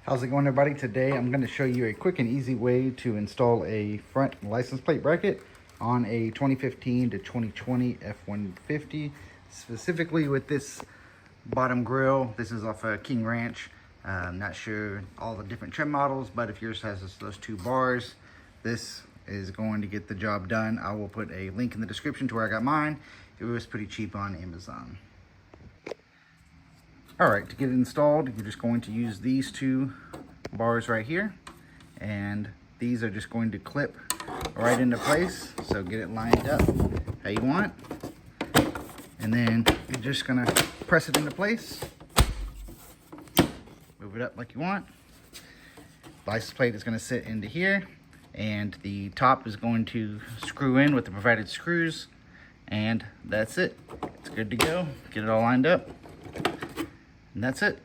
How's it going, everybody? Today I'm going to show you a quick and easy way to install a front license plate bracket on a 2015 to 2020 F-150, specifically with this bottom grill. This is off a King Ranch. I'm not sure all the different trim models, but if yours has those two bars, this is going to get the job done. I will put a link in the description to where I got mine. It was pretty cheap on Amazon. All right, to get it installed, you're just going to use these two bars right here, and these are just going to clip right into place. So get it lined up how you want, and then you're just gonna press it into place, move it up like you want. The license plate is gonna sit into here, and the top is going to screw in with the provided screws, and that's it. It's good to go. Get it all lined up. And that's it.